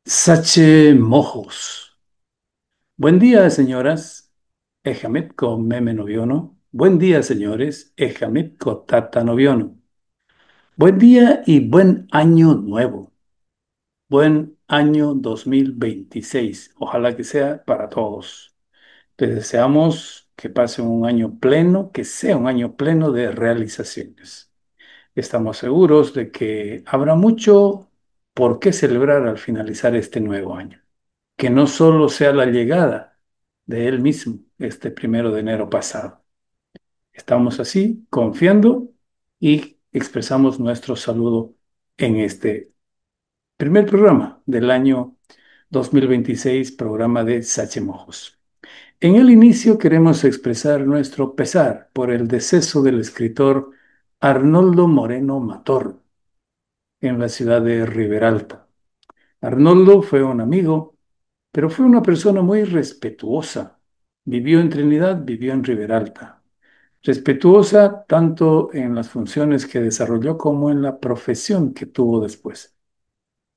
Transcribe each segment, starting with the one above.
Sache Mojos. Buen día, señoras. Ejamit ko meme noviono. Buen día, señores. Ejamit ko tata noviono. Buen día y buen año nuevo. Buen año 2026. Ojalá que sea para todos. Les deseamos que pasen un año pleno, que sea un año pleno de realizaciones. Estamos seguros de que habrá mucho por qué celebrar al finalizar este nuevo año. Que no solo sea la llegada de él mismo este 1 de enero pasado. Estamos así confiando y expresamos nuestro saludo en este primer programa del año 2026, programa de Sachemojos. En el inicio queremos expresar nuestro pesar por el deceso del escritor Arnoldo Moreno Mator en la ciudad de Riberalta. Arnoldo fue un amigo, pero fue una persona muy respetuosa. Vivió en Trinidad, vivió en Riberalta. Respetuosa tanto en las funciones que desarrolló como en la profesión que tuvo después.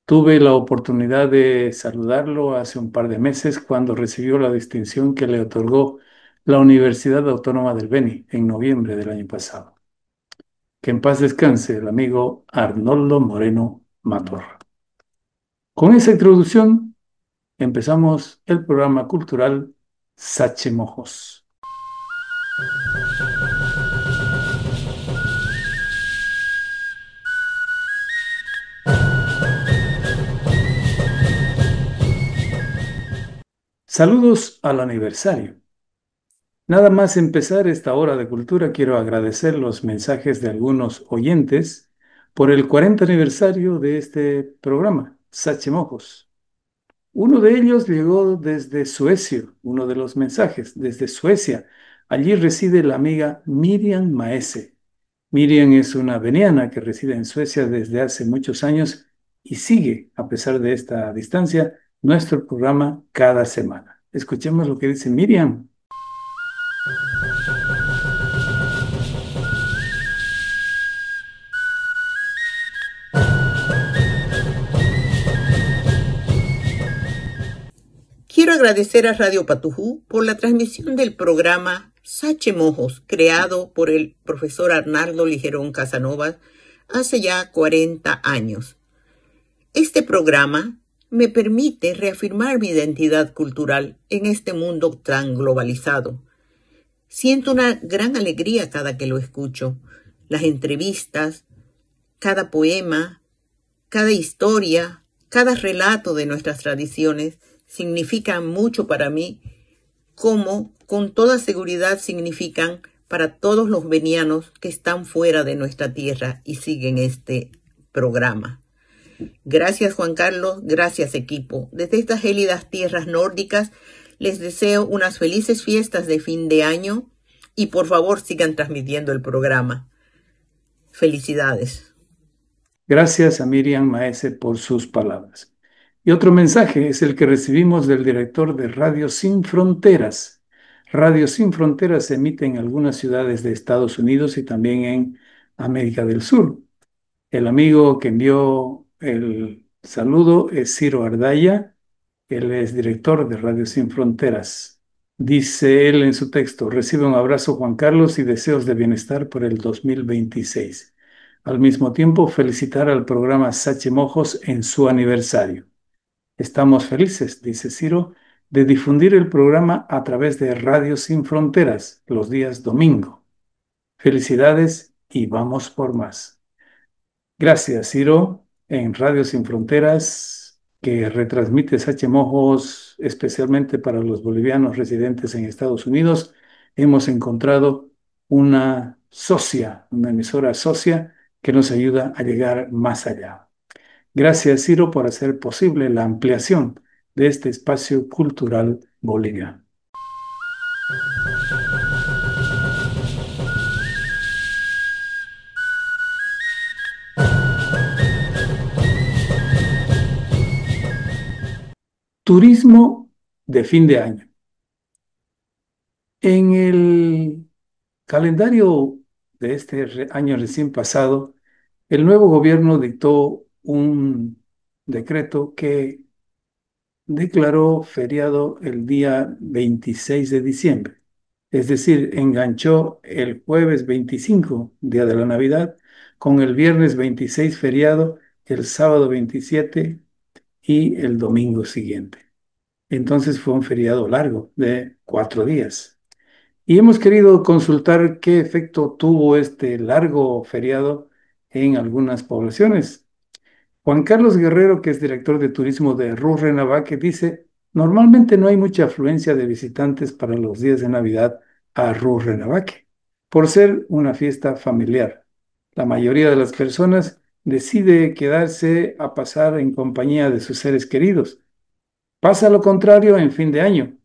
Tuve la oportunidad de saludarlo hace un par de meses cuando recibió la distinción que le otorgó la Universidad Autónoma del Beni en noviembre del año pasado. Que en paz descanse el amigo Arnoldo Moreno Mator. Con esa introducción empezamos el programa cultural Sachemojos. Saludos al aniversario. Nada más empezar esta hora de cultura, quiero agradecer los mensajes de algunos oyentes por el 40 aniversario de este programa, Sachemojos. Uno de ellos llegó desde Suecia, uno de los mensajes, desde Suecia. Allí reside la amiga Miriam Maese. Miriam es una veniana que reside en Suecia desde hace muchos años y sigue, a pesar de esta distancia, nuestro programa cada semana. Escuchemos lo que dice Miriam. Quiero agradecer a Radio Patujú por la transmisión del programa Sachemojos, creado por el profesor Arnaldo Ligerón Casanovas hace ya 40 años. Este programa me permite reafirmar mi identidad cultural en este mundo tan globalizado. Siento una gran alegría cada que lo escucho. Las entrevistas, cada poema, cada historia, cada relato de nuestras tradiciones significan mucho para mí, como con toda seguridad significan para todos los venianos que están fuera de nuestra tierra y siguen este programa. Gracias, Juan Carlos, gracias, equipo. Desde estas gélidas tierras nórdicas les deseo unas felices fiestas de fin de año y por favor sigan transmitiendo el programa. Felicidades. Gracias a Miriam Maese por sus palabras. Y otro mensaje es el que recibimos del director de Radio Sin Fronteras. Radio Sin Fronteras se emite en algunas ciudades de Estados Unidos y también en América del Sur. El amigo que envió el saludo es Ciro Ardaya. Él es director de Radio Sin Fronteras. Dice él en su texto: recibe un abrazo, Juan Carlos, y deseos de bienestar por el 2026. Al mismo tiempo, felicitar al programa Sachemojos en su aniversario. Estamos felices, dice Ciro, de difundir el programa a través de Radio Sin Fronteras los días domingo. Felicidades y vamos por más. Gracias, Ciro, en Radio Sin Fronteras, que retransmite Sachemojos especialmente para los bolivianos residentes en Estados Unidos. Hemos encontrado una socia, una emisora socia que nos ayuda a llegar más allá. Gracias, Ciro, por hacer posible la ampliación de este espacio cultural boliviano. Turismo de fin de año. En el calendario de este año recién pasado, el nuevo gobierno dictó un decreto que declaró feriado el día 26 de diciembre. Es decir, enganchó el jueves 25, día de la Navidad, con el viernes 26 feriado, el sábado 27 y el domingo siguiente. Entonces fue un feriado largo de 4 días. Y hemos querido consultar qué efecto tuvo este largo feriado en algunas poblaciones. Juan Carlos Guerrero, que es director de turismo de Rurrenabaque, dice, normalmente no hay mucha afluencia de visitantes para los días de Navidad a Rurrenabaque, por ser una fiesta familiar. La mayoría de las personas decide quedarse a pasar en compañía de sus seres queridos. Pasa lo contrario en fin de año.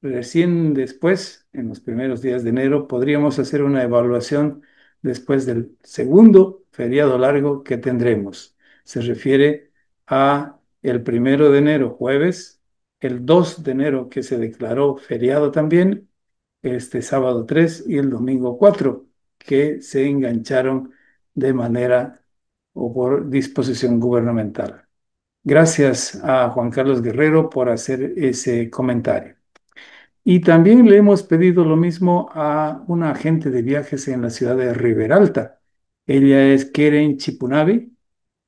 Recién después, en los primeros días de enero, podríamos hacer una evaluación después del segundo feriado largo que tendremos. Se refiere a el 1 de enero, jueves, el 2 de enero que se declaró feriado también, este sábado 3 y el domingo 4 que se engancharon de manera o por disposición gubernamental. Gracias a Juan Carlos Guerrero por hacer ese comentario. Y también le hemos pedido lo mismo a una agente de viajes en la ciudad de Riberalta. Ella es Keren Chipunavi,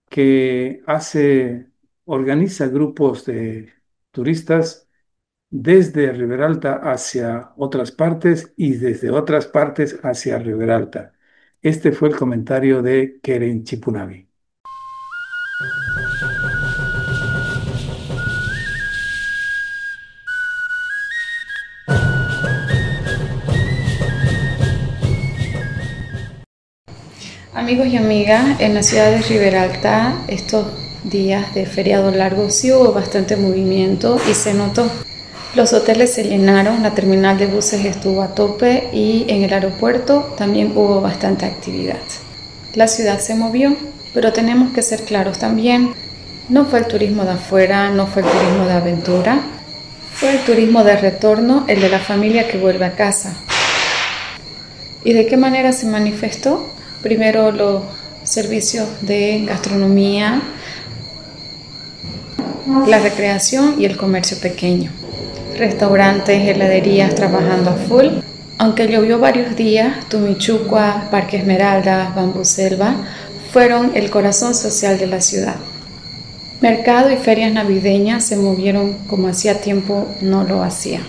que organiza grupos de turistas desde Riberalta hacia otras partes y desde otras partes hacia Riberalta. Este fue el comentario de Keren Chipunavi. Amigos y amigas, en la ciudad de Riberalta estos días de feriado largo sí hubo bastante movimiento y se notó. Los hoteles se llenaron, la terminal de buses estuvo a tope y en el aeropuerto también hubo bastante actividad. La ciudad se movió, pero tenemos que ser claros también. No fue el turismo de afuera, no fue el turismo de aventura, fue el turismo de retorno, el de la familia que vuelve a casa. ¿Y de qué manera se manifestó? Primero los servicios de gastronomía, la recreación y el comercio pequeño. Restaurantes, heladerías trabajando a full. Aunque llovió varios días, Tumichucua, Parque Esmeralda, Bambú Selva fueron el corazón social de la ciudad. Mercado y ferias navideñas se movieron como hacía tiempo no lo hacía.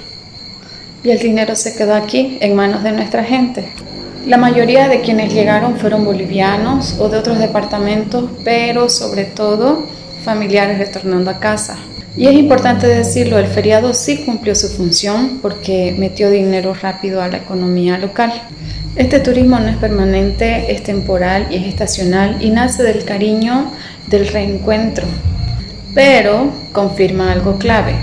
Y el dinero se quedó aquí, en manos de nuestra gente. La mayoría de quienes llegaron fueron bolivianos o de otros departamentos, pero sobre todo familiares retornando a casa. Y es importante decirlo, el feriado sí cumplió su función porque metió dinero rápido a la economía local. Este turismo no es permanente, es temporal y es estacional y nace del cariño del reencuentro. Pero confirma algo clave.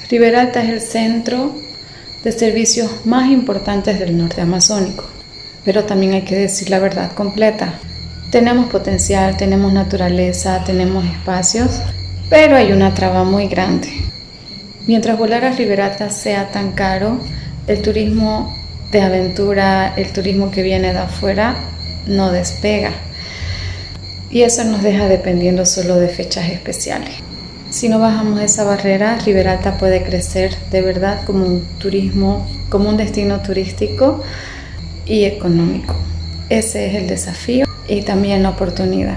Riberalta es el centro de servicios más importantes del norte amazónico. Pero también hay que decir la verdad completa. Tenemos potencial, tenemos naturaleza, tenemos espacios, pero hay una traba muy grande. Mientras volar a Riberalta sea tan caro, el turismo de aventura, el turismo que viene de afuera, no despega. Y eso nos deja dependiendo solo de fechas especiales. Si no bajamos esa barrera, Riberalta puede crecer de verdad como un turismo, como un destino turístico y económico. Ese es el desafío y también la oportunidad.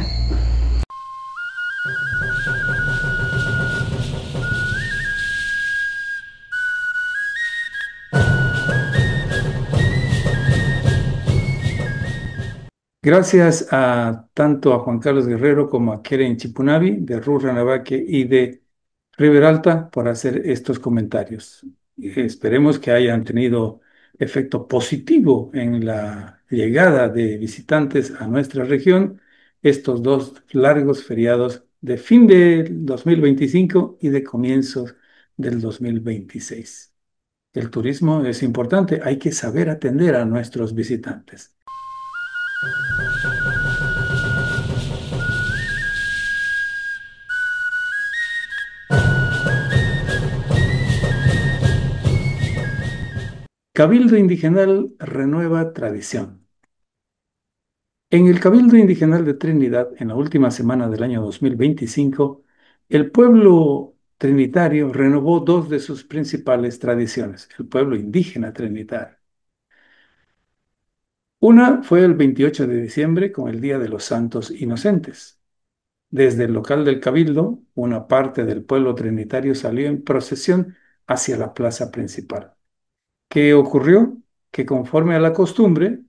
Gracias a tanto a Juan Carlos Guerrero como a Keren Chipunavi de Rurrenabaque y de Riberalta por hacer estos comentarios. Esperemos que hayan tenido efecto positivo en la llegada de visitantes a nuestra región estos dos largos feriados de fin del 2025 y de comienzos del 2026. El turismo es importante, hay que saber atender a nuestros visitantes. Cabildo Indigenal renueva tradición. En el Cabildo Indigenal de Trinidad, en la última semana del año 2025, el pueblo trinitario renovó dos de sus principales tradiciones, el pueblo indígena trinitario. Una fue el 28 de diciembre con el Día de los Santos Inocentes. Desde el local del Cabildo, una parte del pueblo trinitario salió en procesión hacia la plaza principal. ¿Qué ocurrió? Que conforme a la costumbre,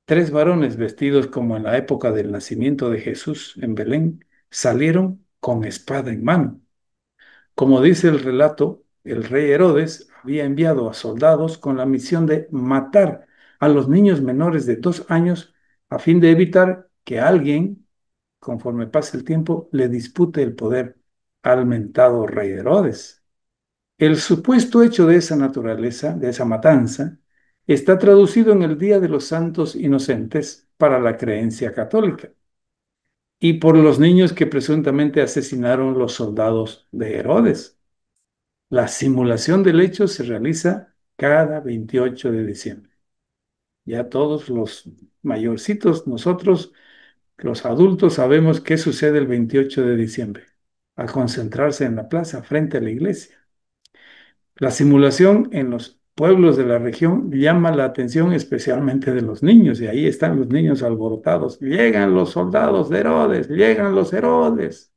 tres varones vestidos como en la época del nacimiento de Jesús en Belén salieron con espada en mano. Como dice el relato, el rey Herodes había enviado a soldados con la misión de matar a los niños menores de 2 años a fin de evitar que alguien, conforme pase el tiempo, le dispute el poder al mentado rey Herodes. El supuesto hecho de esa naturaleza, de esa matanza, está traducido en el Día de los Santos Inocentes para la creencia católica y por los niños que presuntamente asesinaron los soldados de Herodes. La simulación del hecho se realiza cada 28 de diciembre. Ya todos los mayorcitos, nosotros, los adultos, sabemos qué sucede el 28 de diciembre, al concentrarse en la plaza frente a la iglesia. La simulación en los pueblos de la región llama la atención especialmente de los niños, y ahí están los niños alborotados. Llegan los soldados de Herodes, llegan los Herodes.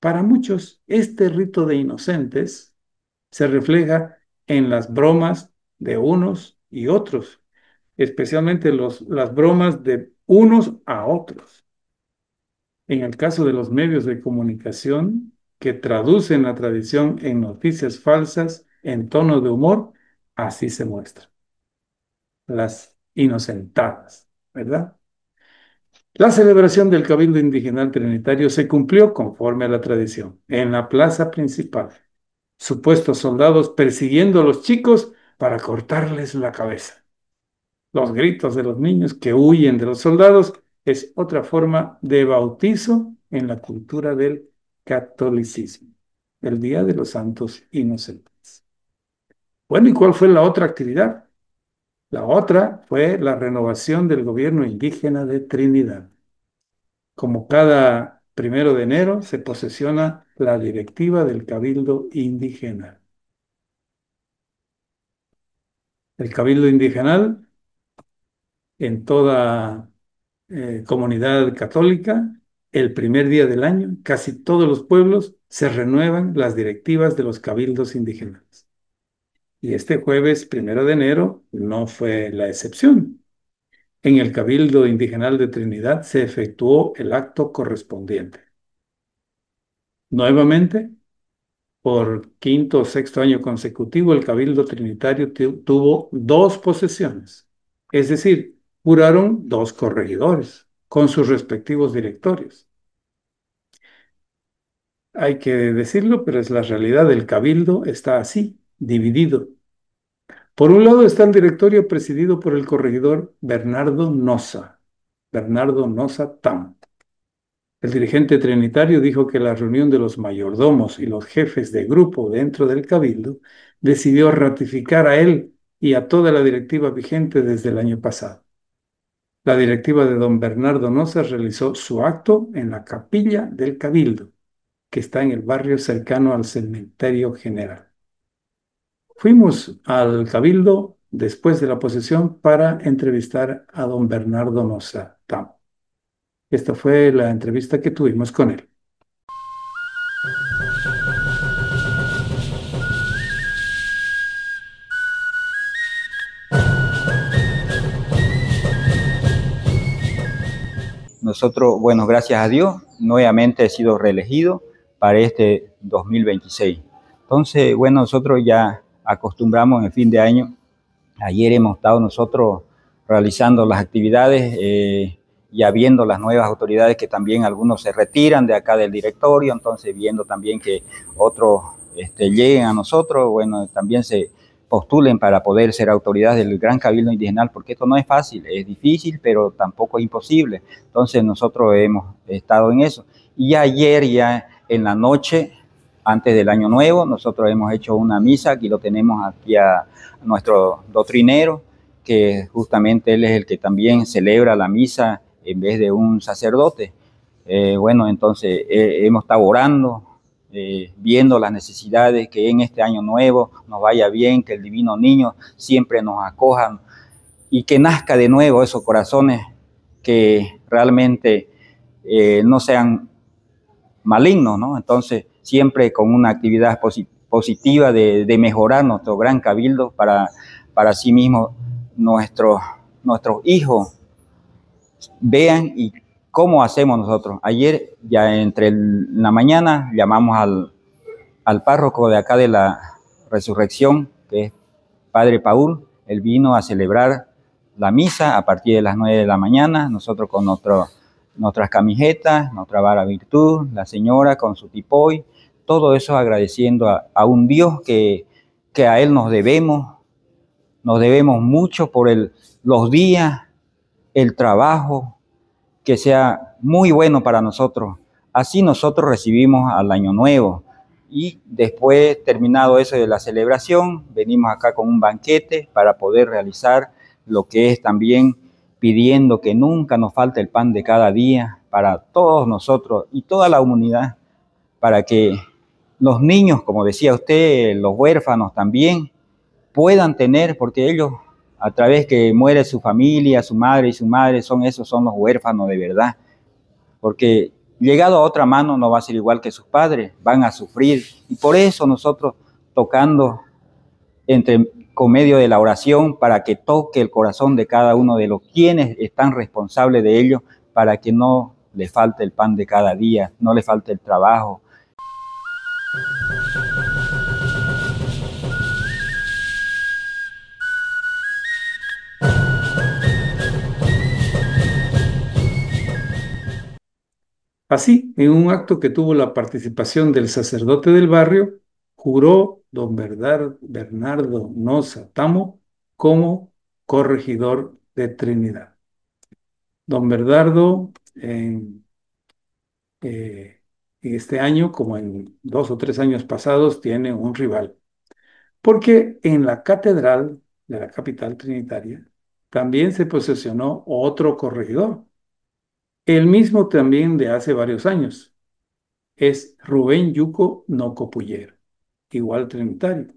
Para muchos, este rito de inocentes se refleja en las bromas de unos y otros, especialmente las bromas de unos a otros. En el caso de los medios de comunicación que traducen la tradición en noticias falsas en tono de humor, así se muestran las inocentadas, ¿verdad? La celebración del Cabildo Indigenal Trinitario se cumplió conforme a la tradición, en la plaza principal. Supuestos soldados persiguiendo a los chicos para cortarles la cabeza. Los gritos de los niños que huyen de los soldados es otra forma de bautizo en la cultura del catolicismo, el Día de los Santos Inocentes. Bueno, ¿y cuál fue la otra actividad? La otra fue la renovación del gobierno indígena de Trinidad. Como cada 1 de enero se posesiona la directiva del Cabildo Indígena. El Cabildo Indigenal en toda comunidad católica, el primer día del año, casi todos los pueblos se renuevan las directivas de los cabildos indígenas. Y este jueves 1 de enero no fue la excepción. En el Cabildo Indigenal de Trinidad se efectuó el acto correspondiente. Nuevamente, por quinto o sexto año consecutivo, el Cabildo Trinitario tuvo dos posesiones, es decir, juraron dos corregidores con sus respectivos directorios. Hay que decirlo, pero es la realidad. El Cabildo está así, dividido. Por un lado está el directorio presidido por el corregidor Bernardo Noza Tam. El dirigente trinitario dijo que la reunión de los mayordomos y los jefes de grupo dentro del Cabildo decidió ratificar a él y a toda la directiva vigente desde el año pasado. La directiva de don Bernardo Noza realizó su acto en la capilla del Cabildo, que está en el barrio cercano al cementerio general. Fuimos al Cabildo después de la posesión para entrevistar a don Bernardo Noza Tam. Esta fue la entrevista que tuvimos con él. Nosotros, bueno, gracias a Dios, nuevamente he sido reelegido para este 2026. Entonces, bueno, nosotros ya acostumbramos en el fin de año. Ayer hemos estado nosotros realizando las actividades, ya viendo las nuevas autoridades que también algunos se retiran de acá del directorio, entonces viendo también que otros lleguen a nosotros, bueno, también se postulen para poder ser autoridades del Gran Cabildo Indigenal, porque esto no es fácil, es difícil, pero tampoco es imposible. Entonces nosotros hemos estado en eso. Y ayer ya en la noche antes del Año Nuevo. Nosotros hemos hecho una misa, aquí lo tenemos aquí a nuestro doctrinero, que justamente él es el que también celebra la misa en vez de un sacerdote. Bueno, entonces hemos estado orando, viendo las necesidades, que en este Año Nuevo nos vaya bien, que el Divino Niño siempre nos acoja y que nazca de nuevo esos corazones que realmente no sean malignos, ¿no? Entonces, siempre con una actividad positiva de mejorar nuestro gran cabildo para sí mismo nuestros hijos vean y cómo hacemos nosotros. Ayer, ya la mañana, llamamos al párroco de acá de la Resurrección, que es Padre Paul. Él vino a celebrar la misa a partir de las 9 de la mañana, nosotros con nuestras camisetas, nuestra vara virtud, la señora con su tipoy, todo eso agradeciendo a un Dios que a Él nos debemos mucho por los días, el trabajo, que sea muy bueno para nosotros. Así nosotros recibimos al Año Nuevo. Y después, terminado eso de la celebración, venimos acá con un banquete para poder realizar lo que es también pidiendo que nunca nos falte el pan de cada día para todos nosotros y toda la humanidad, para que los niños, como decía usted, los huérfanos también, puedan tener, porque ellos, a través que muere su familia, su madre y su madre, son los huérfanos de verdad, porque llegado a otra mano no va a ser igual que sus padres, van a sufrir, y por eso nosotros tocando con medio de la oración, para que toque el corazón de cada uno de los quienes están responsables de ello, para que no le falte el pan de cada día, no le falte el trabajo. Así, en un acto que tuvo la participación del sacerdote del barrio, juró don Bernardo Noza Tamo como corregidor de Trinidad. Don Bernardo, en este año, como en 2 o 3 años pasados, tiene un rival, porque en la catedral de la capital trinitaria también se posesionó otro corregidor, el mismo también de hace varios años. Es Rubén Yuco Nocopuyero, igual trinitario.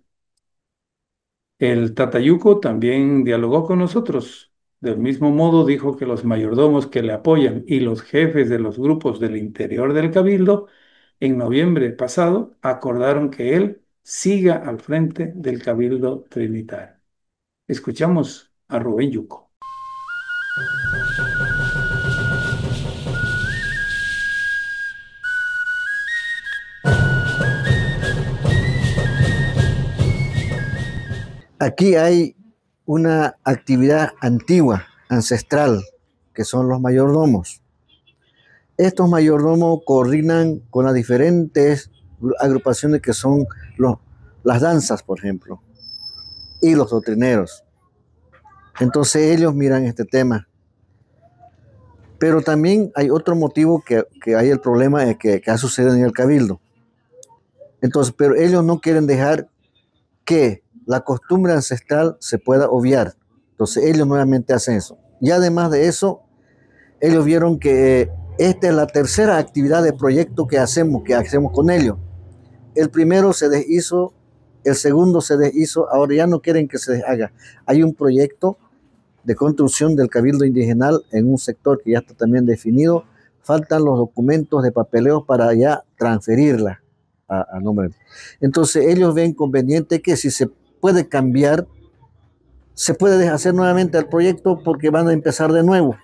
El Tatayuco también dialogó con nosotros. Del mismo modo dijo que los mayordomos que le apoyan y los jefes de los grupos del interior del Cabildo, en noviembre pasado, acordaron que él siga al frente del Cabildo Trinitario. Escuchamos a Rubén Yuco. Aquí hay una actividad antigua, ancestral, que son los mayordomos. Estos mayordomos coordinan con las diferentes agrupaciones que son las danzas, por ejemplo, y los doctrineros. Entonces ellos miran este tema. Pero también hay otro motivo que hay el problema que ha sucedido en el Cabildo. Entonces, pero ellos no quieren dejar que la costumbre ancestral se pueda obviar. Entonces ellos nuevamente hacen eso. Y además de eso, ellos vieron que esta es la tercera actividad de proyecto que hacemos con ellos. El primero se deshizo, el segundo se deshizo, ahora ya no quieren que se deshaga. Hay un proyecto de construcción del Cabildo Indigenal en un sector que ya está también definido. Faltan los documentos de papeleo para ya transferirla a nombre. Entonces ellos ven conveniente que si se puede cambiar, se puede hacer nuevamente el proyecto porque van a empezar de nuevo.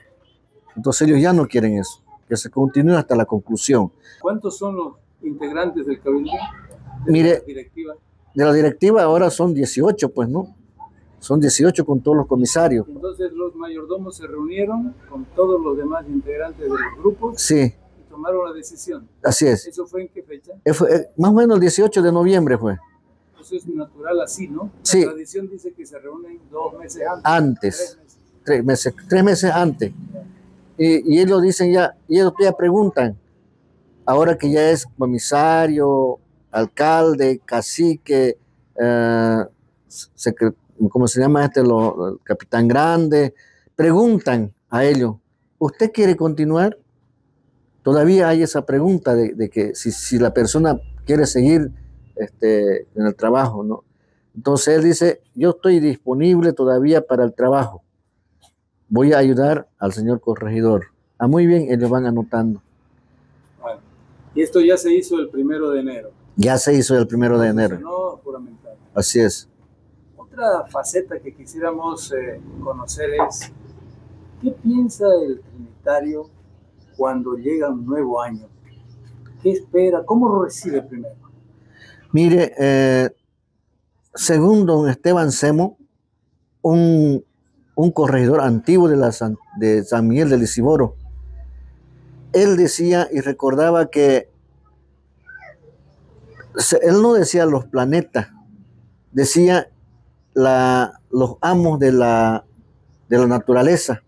Entonces ellos ya no quieren eso, que se continúe hasta la conclusión. ¿Cuántos son los integrantes del Cabildo? Mire, de la directiva ahora son 18, pues, ¿no? Son 18 con todos los comisarios. Entonces los mayordomos se reunieron con todos los demás integrantes de los grupos. Sí. Y tomaron la decisión. Así es. ¿Eso fue en qué fecha? Más o menos el 18 de noviembre fue. Eso es natural así, ¿no? Sí. La tradición dice que se reúnen 2 meses antes. 3 meses antes. Y ellos dicen ya, y ellos ya preguntan, ahora que ya es comisario alcalde, cacique, eh, ¿cómo se llama este? El capitán grande, preguntan a ellos, ¿usted quiere continuar? Todavía hay esa pregunta de que si la persona quiere seguir en el trabajo, ¿no? Entonces él dice, yo estoy disponible todavía para el trabajo. Voy a ayudar al señor corregidor. Ah, muy bien, ellos van anotando. Bueno, y esto ya se hizo el 1 de enero. Ya se hizo el 1 de enero. No, juramental. Así es. Otra faceta que quisiéramos conocer es, ¿qué piensa el trinitario cuando llega un nuevo año? ¿Qué espera? ¿Cómo lo recibe primero? Mire, según don Esteban Semo, un corregidor antiguo de San Miguel de Lisiboro, él decía y recordaba que él no decía los planetas, decía los amos de la naturaleza,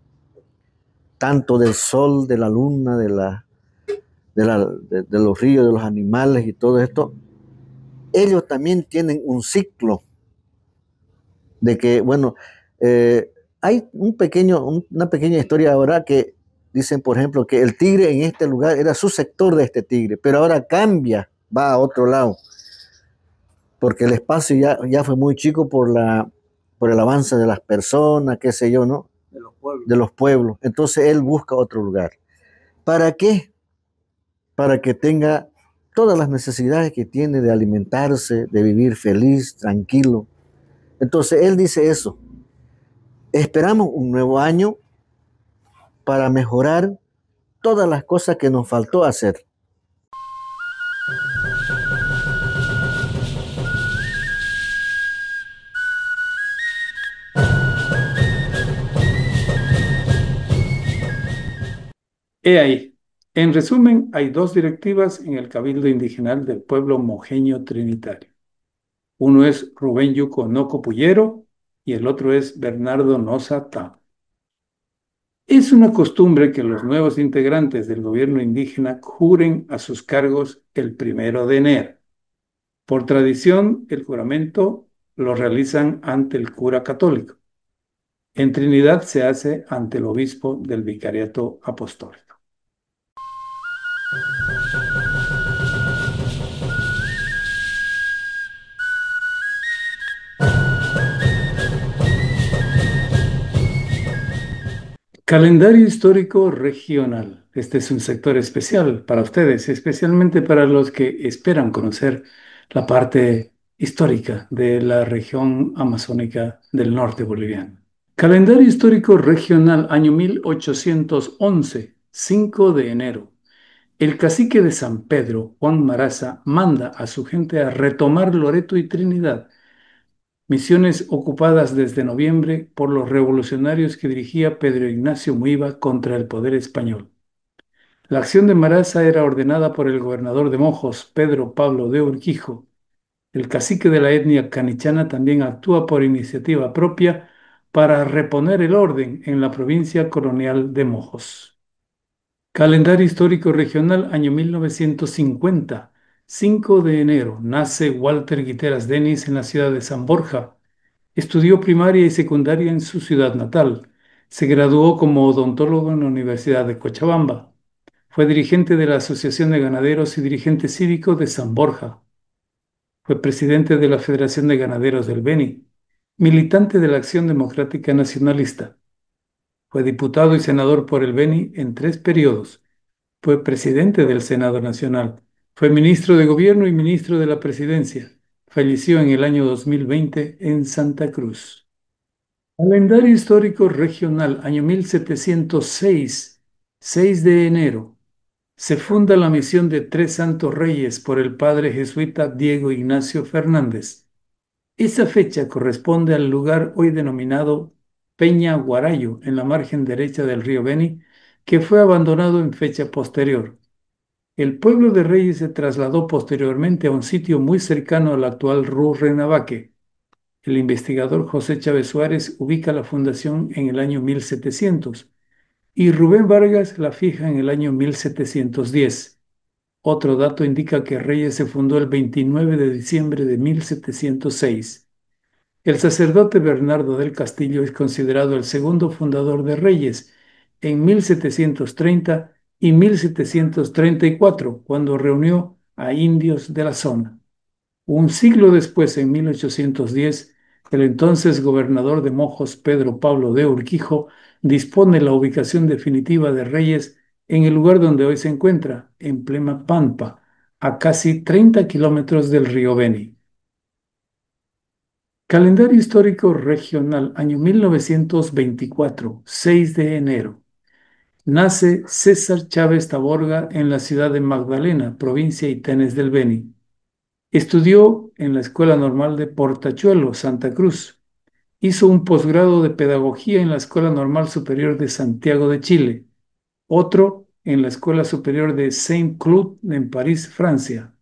tanto del sol, de la luna, de los ríos, de los animales y todo esto. Ellos también tienen un ciclo de que, bueno, hay una pequeña historia ahora que dicen, por ejemplo, que el tigre en este lugar era su sector de este tigre, pero ahora cambia, va a otro lado, porque el espacio ya fue muy chico por el avance de las personas, qué sé yo, ¿no? De los pueblos. Entonces él busca otro lugar. ¿Para qué? Para que tenga todas las necesidades que tiene de alimentarse, de vivir feliz, tranquilo. Entonces él dice eso. Esperamos un nuevo año para mejorar todas las cosas que nos faltó hacer. He ahí. En resumen, hay dos directivas en el Cabildo Indigenal del pueblo mojeño trinitario. Uno es Rubén Yuco Noco Puyero y el otro es Bernardo Noza Ta. Es una costumbre que los nuevos integrantes del gobierno indígena juren a sus cargos el 1 de enero. Por tradición, el juramento lo realizan ante el cura católico. En Trinidad se hace ante el obispo del vicariato apostólico. Calendario histórico regional. Este es un sector especial para ustedes, especialmente para los que esperan conocer la parte histórica de la región amazónica del norte boliviano. Calendario histórico regional, año 1811, 5 de enero. El cacique de San Pedro, Juan Maraza, manda a su gente a retomar Loreto y Trinidad, misiones ocupadas desde noviembre por los revolucionarios que dirigía Pedro Ignacio Muiva contra el poder español. La acción de Maraza era ordenada por el gobernador de Mojos, Pedro Pablo de Urquijo. El cacique de la etnia canichana también actúa por iniciativa propia para reponer el orden en la provincia colonial de Mojos. Calendario histórico regional, año 1950, 5 de enero. Nace Walter Guiteras Denis en la ciudad de San Borja. Estudió primaria y secundaria en su ciudad natal. Se graduó como odontólogo en la Universidad de Cochabamba. Fue dirigente de la Asociación de Ganaderos y dirigente cívico de San Borja. Fue presidente de la Federación de Ganaderos del Beni, militante de la Acción Democrática Nacionalista. Fue diputado y senador por el Beni en 3 periodos. Fue presidente del Senado Nacional. Fue ministro de Gobierno y ministro de la Presidencia. Falleció en el año 2020 en Santa Cruz. Calendario histórico regional, año 1706, 6 de enero. Se funda la misión de Tres Santos Reyes por el padre jesuita Diego Ignacio Fernández. Esa fecha corresponde al lugar hoy denominado Peña Guarayo, en la margen derecha del río Beni, que fue abandonado en fecha posterior. El pueblo de Reyes se trasladó posteriormente a un sitio muy cercano al actual Rurrenabaque. El investigador José Chávez Suárez ubica la fundación en el año 1700 y Rubén Vargas la fija en el año 1710. Otro dato indica que Reyes se fundó el 29 de diciembre de 1706. El sacerdote Bernardo del Castillo es considerado el segundo fundador de Reyes en 1730 y 1734, cuando reunió a indios de la zona. Un siglo después, en 1810, el entonces gobernador de Mojos, Pedro Pablo de Urquijo, dispone la ubicación definitiva de Reyes en el lugar donde hoy se encuentra, en plena Pampa, a casi 30 kilómetros del río Beni. Calendario histórico regional, año 1924, 6 de enero. Nace César Chávez Taborga en la ciudad de Magdalena, provincia Itenes del Beni. Estudió en la Escuela Normal de Portachuelo, Santa Cruz. Hizo un posgrado de Pedagogía en la Escuela Normal Superior de Santiago de Chile. Otro en la Escuela Superior de Saint-Cloud en París, Francia.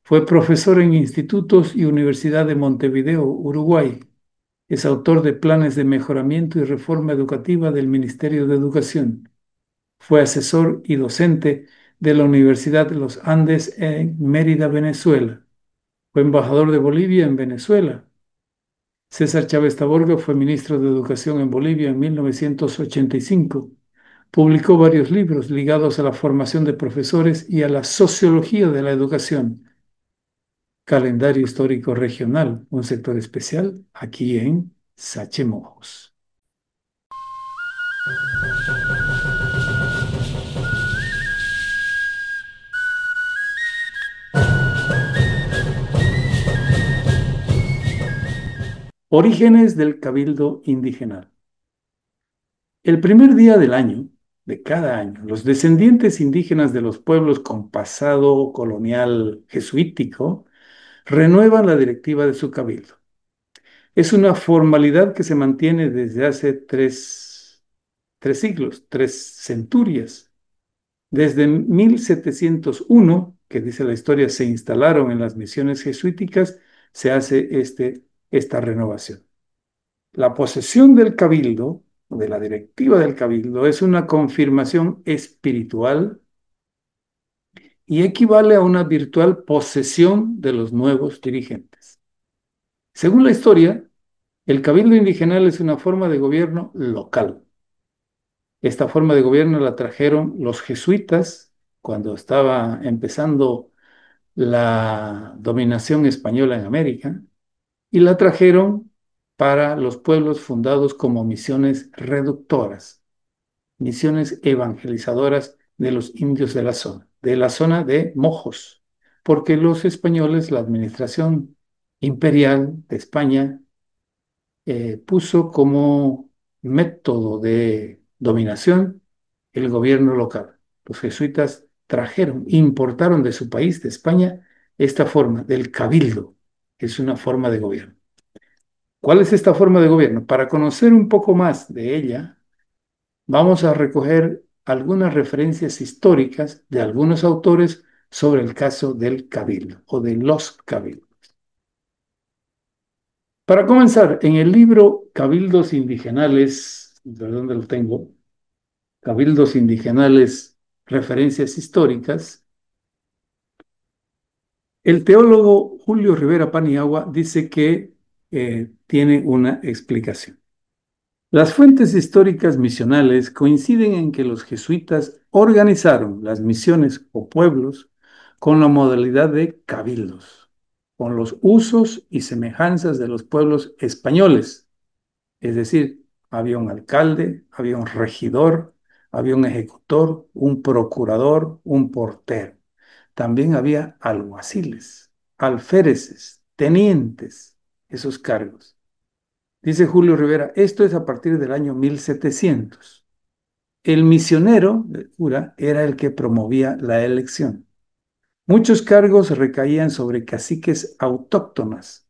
Fue profesor en institutos y Universidad de Montevideo, Uruguay. Es autor de planes de mejoramiento y reforma educativa del Ministerio de Educación. Fue asesor y docente de la Universidad de los Andes en Mérida, Venezuela. Fue embajador de Bolivia en Venezuela. César Chávez Taborga fue ministro de Educación en Bolivia en 1985. Publicó varios libros ligados a la formación de profesores y a la sociología de la educación. Calendario histórico regional, un sector especial aquí en Sachemojos. Orígenes del Cabildo Indigenal. El primer día del año, de cada año, los descendientes indígenas de los pueblos con pasado colonial jesuítico renuevan la directiva de su cabildo. Es una formalidad que se mantiene desde hace tres siglos, 3 centurias. Desde 1701, que dice la historia, se instalaron en las misiones jesuíticas, se hace esta renovación. La posesión del cabildo, de la directiva del cabildo, es una confirmación espiritual y equivale a una virtual posesión de los nuevos dirigentes. Según la historia, el cabildo indigenal es una forma de gobierno local. Esta forma de gobierno la trajeron los jesuitas cuando estaba empezando la dominación española en América y la trajeron para los pueblos fundados como misiones reductoras, misiones evangelizadoras de los indios de la zona de Mojos, porque los españoles, la administración imperial de España, puso como método de dominación el gobierno local. Los jesuitas trajeron, importaron de su país, de España, esta forma del cabildo, que es una forma de gobierno. ¿Cuál es esta forma de gobierno? Para conocer un poco más de ella, vamos a recoger algunas referencias históricas de algunos autores sobre el caso del cabildo o de los cabildos. Para comenzar, en el libro Cabildos Indigenales, ¿de dónde lo tengo? Cabildos Indigenales, referencias históricas, el teólogo Julio Rivera Paniagua dice que tiene una explicación. Las fuentes históricas misionales coinciden en que los jesuitas organizaron las misiones o pueblos con la modalidad de cabildos, con los usos y semejanzas de los pueblos españoles. Es decir, había un alcalde, había un regidor, había un ejecutor, un procurador, un portero. También había alguaciles, alféreces, tenientes, esos cargos. Dice Julio Rivera, esto es a partir del año 1700. El misionero, el cura, era el que promovía la elección. Muchos cargos recaían sobre caciques autóctonos,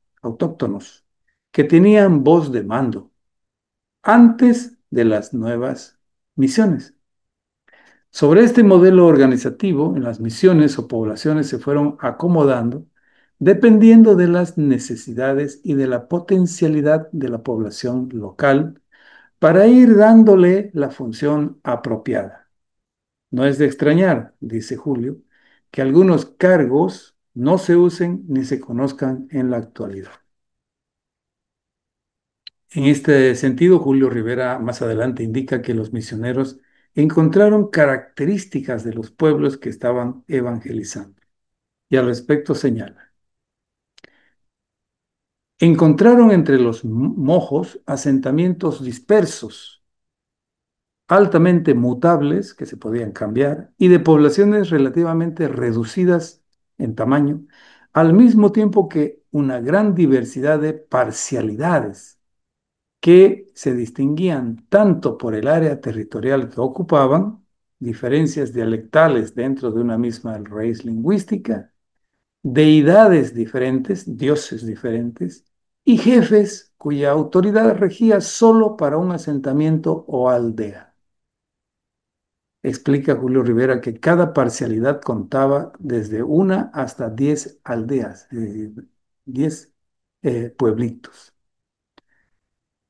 que tenían voz de mando antes de las nuevas misiones. Sobre este modelo organizativo, en las misiones o poblaciones se fueron acomodando dependiendo de las necesidades y de la potencialidad de la población local para ir dándole la función apropiada. No es de extrañar, dice Julio, que algunos cargos no se usen ni se conozcan en la actualidad. En este sentido, Julio Rivera más adelante indica que los misioneros encontraron características de los pueblos que estaban evangelizando. Y al respecto señala, encontraron entre los mojos asentamientos dispersos, altamente mutables, que se podían cambiar, y de poblaciones relativamente reducidas en tamaño, al mismo tiempo que una gran diversidad de parcialidades que se distinguían tanto por el área territorial que ocupaban, diferencias dialectales dentro de una misma raíz lingüística, deidades diferentes, dioses diferentes, y jefes cuya autoridad regía solo para un asentamiento o aldea. Explica Julio Rivera que cada parcialidad contaba desde una hasta 10 aldeas, 10 pueblitos.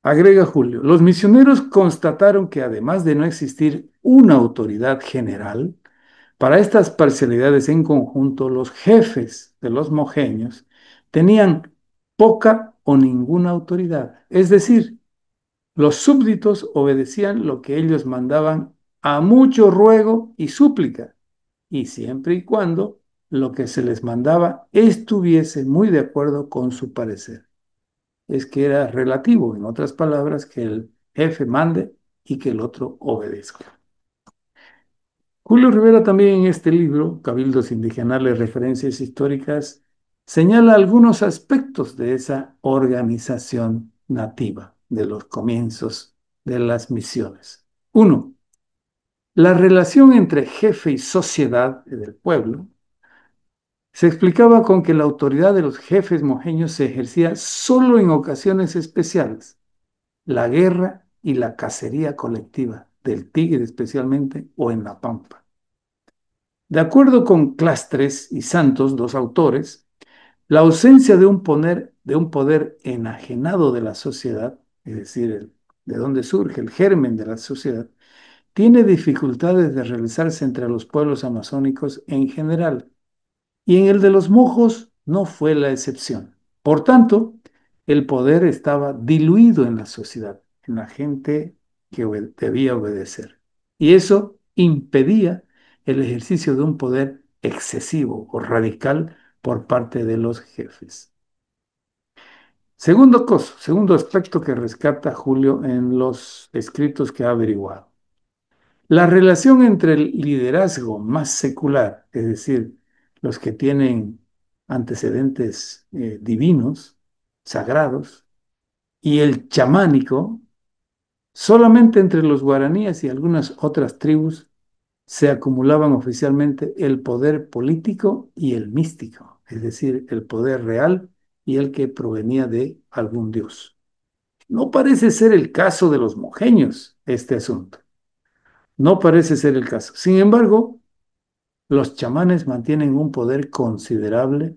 Agrega Julio, los misioneros constataron que además de no existir una autoridad general, para estas parcialidades en conjunto, los jefes de los mojeños tenían poca o ninguna autoridad. Es decir, los súbditos obedecían lo que ellos mandaban a mucho ruego y súplica, y siempre y cuando lo que se les mandaba estuviese muy de acuerdo con su parecer. Es que era relativo, en otras palabras, que el jefe mande y que el otro obedezca. Julio Rivera también en este libro, Cabildos Indigenales, Referencias Históricas, señala algunos aspectos de esa organización nativa de los comienzos de las misiones. Uno, la relación entre jefe y sociedad del pueblo se explicaba con que la autoridad de los jefes mojeños se ejercía solo en ocasiones especiales, la guerra y la cacería colectiva, del tigre especialmente, o en la pampa. De acuerdo con Clastres y Santos, dos autores, la ausencia de un poder enajenado de la sociedad, es decir, de dónde surge el germen de la sociedad, tiene dificultades de realizarse entre los pueblos amazónicos en general, y en el de los mojos no fue la excepción. Por tanto, el poder estaba diluido en la sociedad, en la gente que debía obedecer. Y eso impedía el ejercicio de un poder excesivo o radical por parte de los jefes. Segundo aspecto que rescata Julio en los escritos que ha averiguado. La relación entre el liderazgo más secular, es decir, los que tienen antecedentes divinos, sagrados, y el chamánico, solamente entre los guaraníes y algunas otras tribus se acumulaban oficialmente el poder político y el místico, es decir, el poder real y el que provenía de algún dios. No parece ser el caso de los mojeños este asunto. No parece ser el caso. Sin embargo, los chamanes mantienen un poder considerable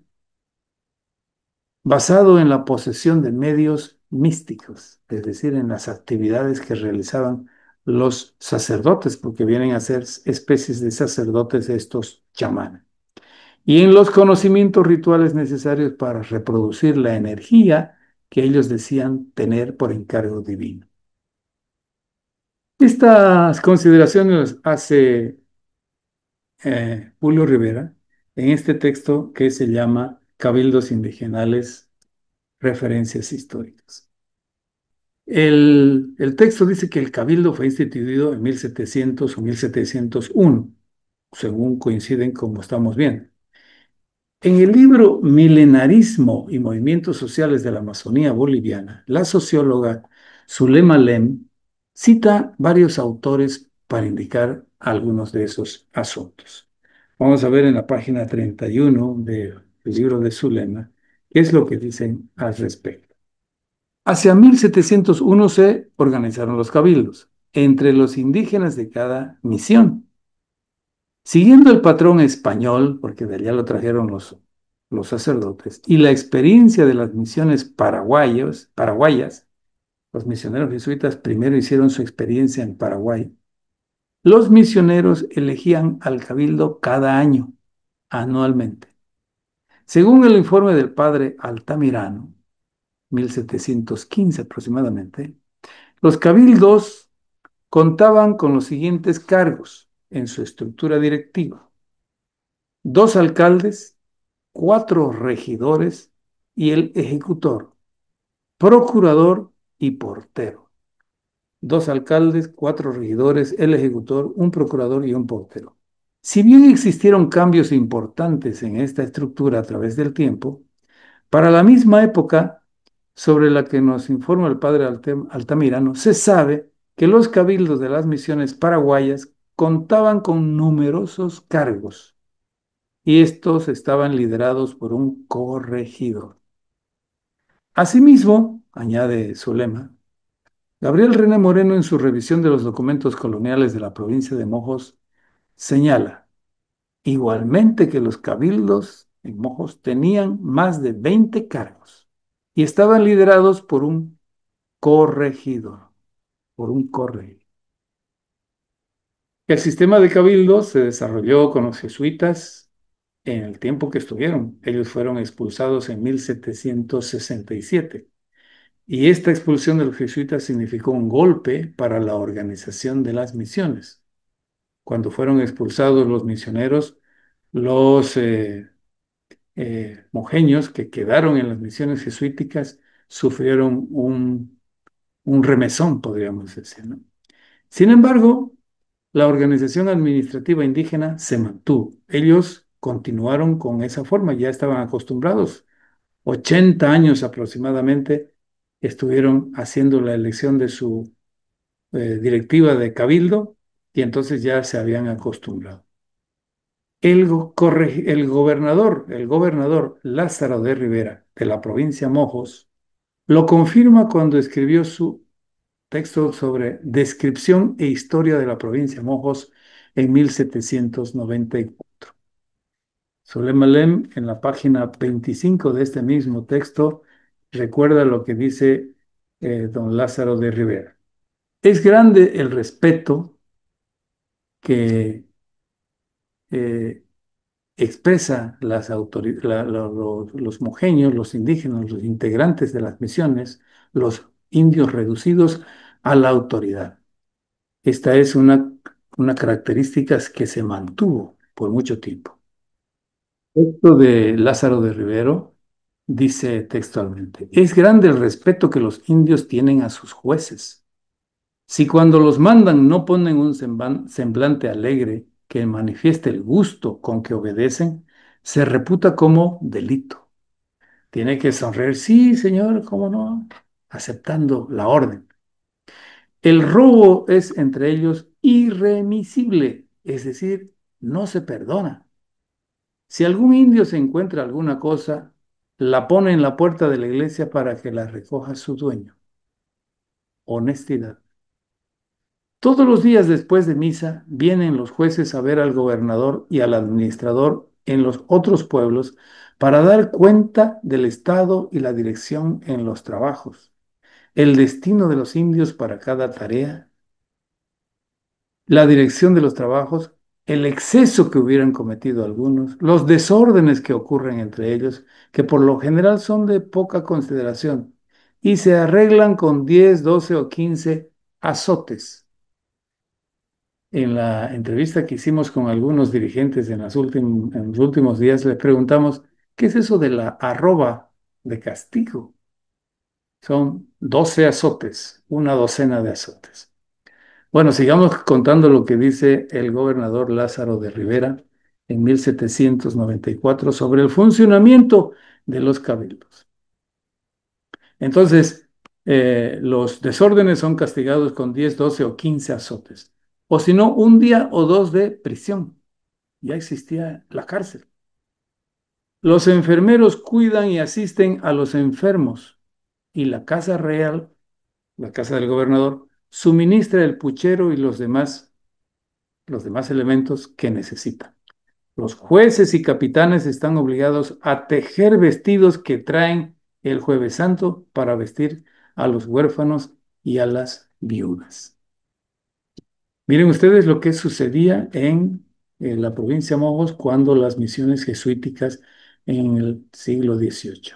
basado en la posesión de medios místicos, es decir, en las actividades que realizaban los sacerdotes, porque vienen a ser especies de sacerdotes estos chamanes, y en los conocimientos rituales necesarios para reproducir la energía que ellos decían tener por encargo divino. Estas consideraciones hace Julio Rivera en este texto que se llama Cabildos Indigenales, Referencias Históricas. El texto dice que el cabildo fue instituido en 1700 o 1701, según coinciden como estamos viendo. En el libro Milenarismo y Movimientos Sociales de la Amazonía Boliviana, la socióloga Zulema Lem cita varios autores para indicar algunos de esos asuntos. Vamos a ver en la página 31 del libro de Zulema qué es lo que dicen al respecto. Hacia 1701 se organizaron los cabildos entre los indígenas de cada misión. Siguiendo el patrón español, porque de allá lo trajeron los sacerdotes, y la experiencia de las misiones paraguayas, los misioneros jesuitas primero hicieron su experiencia en Paraguay, los misioneros elegían al cabildo cada año anualmente. Según el informe del padre Altamirano, 1715 aproximadamente, los cabildos contaban con los siguientes cargos en su estructura directiva: dos alcaldes, cuatro regidores y el ejecutor, procurador y portero. Dos alcaldes, cuatro regidores, el ejecutor, un procurador y un portero. Si bien existieron cambios importantes en esta estructura a través del tiempo, para la misma época sobre la que nos informa el padre Altamirano, se sabe que los cabildos de las misiones paraguayas contaban con numerosos cargos y estos estaban liderados por un corregidor. Asimismo, añade su lema, Gabriel René Moreno en su revisión de los documentos coloniales de la provincia de Mojos señala igualmente que los cabildos en Mojos tenían más de 20 cargos y estaban liderados por un corregidor, por un corregidor. El sistema de cabildos se desarrolló con los jesuitas en el tiempo que estuvieron. Ellos fueron expulsados en 1767 y esta expulsión de los jesuitas significó un golpe para la organización de las misiones. Cuando fueron expulsados los misioneros, los mojeños que quedaron en las misiones jesuíticas sufrieron un remesón, podríamos decir, ¿no? Sin embargo, la organización administrativa indígena se mantuvo. Ellos continuaron con esa forma, ya estaban acostumbrados. 80 años aproximadamente estuvieron haciendo la elección de su directiva de cabildo y entonces ya se habían acostumbrado. El gobernador Lázaro de Rivera, de la provincia Mojos, lo confirma cuando escribió su texto sobre descripción e historia de la provincia Mojos en 1794. Solemalem, en la página 25 de este mismo texto, recuerda lo que dice don Lázaro de Rivera. Es grande el respeto que eh, expresa los mojeños, los indígenas, los integrantes de las misiones, los indios reducidos a la autoridad. Esta es una característica que se mantuvo por mucho tiempo. Esto de Lázaro de Rivero dice textualmente, es grande el respeto que los indios tienen a sus jueces. Si cuando los mandan no ponen un semblante alegre que manifieste el gusto con que obedecen, se reputa como delito. Tiene que sonreír, sí, señor, cómo no, aceptando la orden. El robo es entre ellos irremisible, es decir, no se perdona. Si algún indio se encuentra alguna cosa, la pone en la puerta de la iglesia para que la recoja su dueño. Honestidad. Todos los días después de misa vienen los jueces a ver al gobernador y al administrador en los otros pueblos para dar cuenta del estado y la dirección en los trabajos, el destino de los indios para cada tarea, la dirección de los trabajos, el exceso que hubieran cometido algunos, los desórdenes que ocurren entre ellos, que por lo general son de poca consideración, y se arreglan con 10, 12 o 15 azotes. En la entrevista que hicimos con algunos dirigentes en los últimos días, les preguntamos, ¿qué es eso de la arroba de castigo? Son 12 azotes, una docena de azotes. Bueno, sigamos contando lo que dice el gobernador Lázaro de Rivera en 1794 sobre el funcionamiento de los cabildos. Entonces, los desórdenes son castigados con 10, 12 o 15 azotes, o si no, un día o dos de prisión. Ya existía la cárcel. Los enfermeros cuidan y asisten a los enfermos y la casa real, la casa del gobernador, suministra el puchero y los demás elementos que necesitan. Los jueces y capitanes están obligados a tejer vestidos que traen el Jueves Santo para vestir a los huérfanos y a las viudas. Miren ustedes lo que sucedía en en la provincia de Mojos cuando las misiones jesuíticas en el siglo XVIII.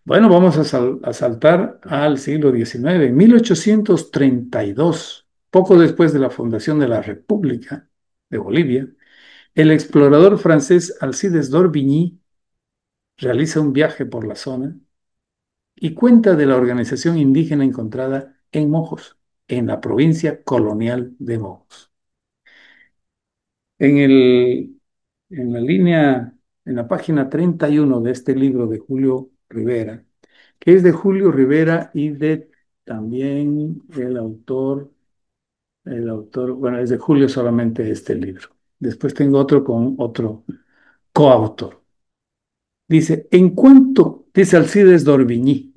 Bueno, vamos a saltar al siglo XIX. En 1832, poco después de la fundación de la República de Bolivia, el explorador francés Alcides d'Orbigny realiza un viaje por la zona y cuenta de la organización indígena encontrada en Mojos, en la provincia colonial de Mojos. En en la línea, en la página 31 de este libro de Julio Rivera, que es de Julio Rivera y de también bueno, es de Julio solamente este libro. Después tengo otro con otro coautor. Dice Alcides d'Orbigny,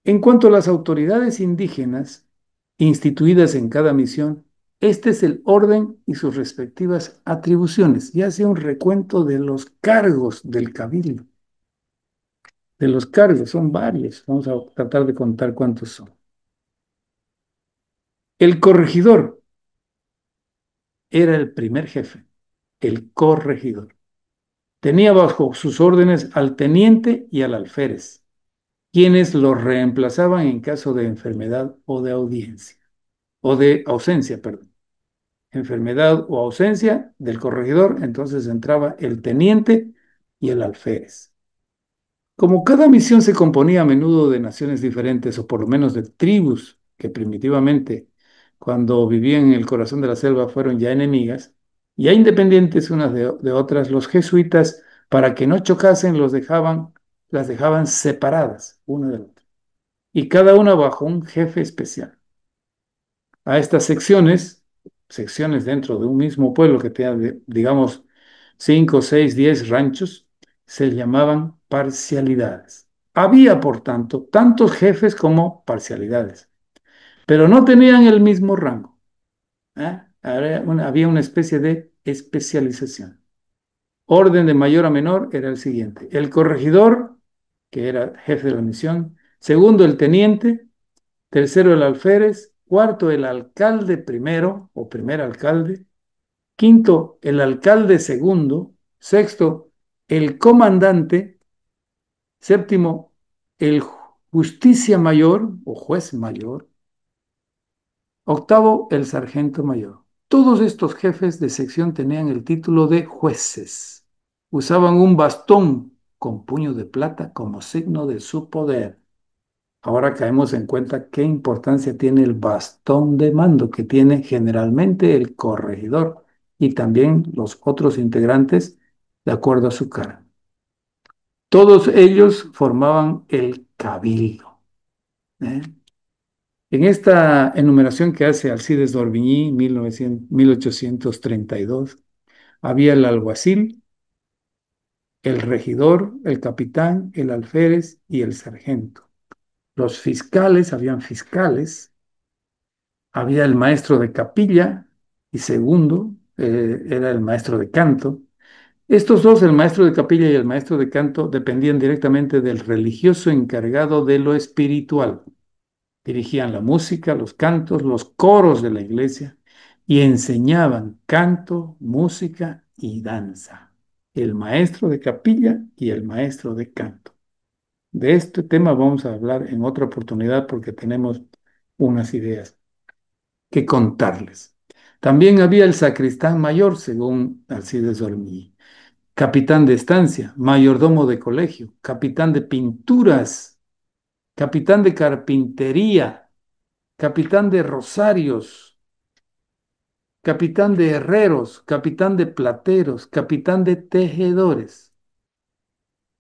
en cuanto a las autoridades indígenas instituidas en cada misión, este es el orden y sus respectivas atribuciones. Y hace un recuento de los cargos del cabildo. De los cargos, son varios. Vamos a tratar de contar cuántos son. El corregidor era el primer jefe, el corregidor. Tenía bajo sus órdenes al teniente y al alférez, quienes los reemplazaban en caso de enfermedad o de audiencia, o de ausencia, perdón. Enfermedad o ausencia del corregidor, entonces entraba el teniente y el alférez. Como cada misión se componía a menudo de naciones diferentes, o por lo menos de tribus que primitivamente, cuando vivían en el corazón de la selva, fueron ya enemigas, ya independientes unas de otras, los jesuitas, para que no chocasen, las dejaban separadas una de la otra, y cada una bajo un jefe especial. A estas secciones dentro de un mismo pueblo que tenía, digamos, 5, 6, 10 ranchos, se llamaban parcialidades. Había, por tanto, tantos jefes como parcialidades, pero no tenían el mismo rango. Había una especie de especialización. Orden de mayor a menor era el siguiente. El corregidor, que era jefe de la misión. Segundo, el teniente. Tercero, el alférez. Cuarto, el alcalde primero o primer alcalde. Quinto, el alcalde segundo. Sexto, el comandante. Séptimo, el justicia mayor o juez mayor. Octavo, el sargento mayor. Todos estos jefes de sección tenían el título de jueces. Usaban un bastón con puño de plata como signo de su poder. Ahora caemos en cuenta qué importancia tiene el bastón de mando que tiene generalmente el corregidor y también los otros integrantes de acuerdo a su cargo. Todos ellos formaban el cabildo. ¿eh? En esta enumeración que hace Alcides d'Orbigny, 1832, había el alguacil, el regidor, el capitán, el alférez y el sargento. Los fiscales, habían fiscales, había el maestro de capilla y segundo era el maestro de canto. Estos dos, el maestro de capilla y el maestro de canto, dependían directamente del religioso encargado de lo espiritual. Dirigían la música, los cantos, los coros de la iglesia y enseñaban canto, música y danza. El maestro de capilla y el maestro de canto. De este tema vamos a hablar en otra oportunidad porque tenemos unas ideas que contarles. También había el sacristán mayor, según Alcides Dormí, capitán de estancia, mayordomo de colegio, capitán de pinturas, capitán de carpintería, capitán de rosarios, capitán de herreros, capitán de plateros, capitán de tejedores,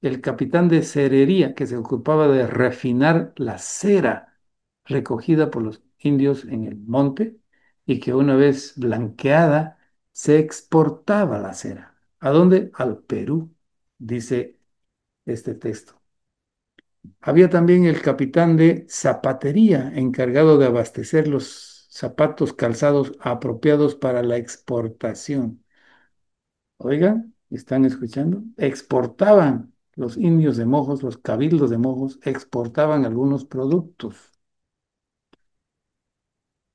el capitán de cerería que se ocupaba de refinar la cera recogida por los indios en el monte y que una vez blanqueada se exportaba la cera. ¿A dónde? Al Perú, dice este texto. Había también el capitán de zapatería encargado de abastecer los zapatos calzados apropiados para la exportación. Oigan, ¿están escuchando? Exportaban los indios de Mojos, los cabildos de Mojos, exportaban algunos productos.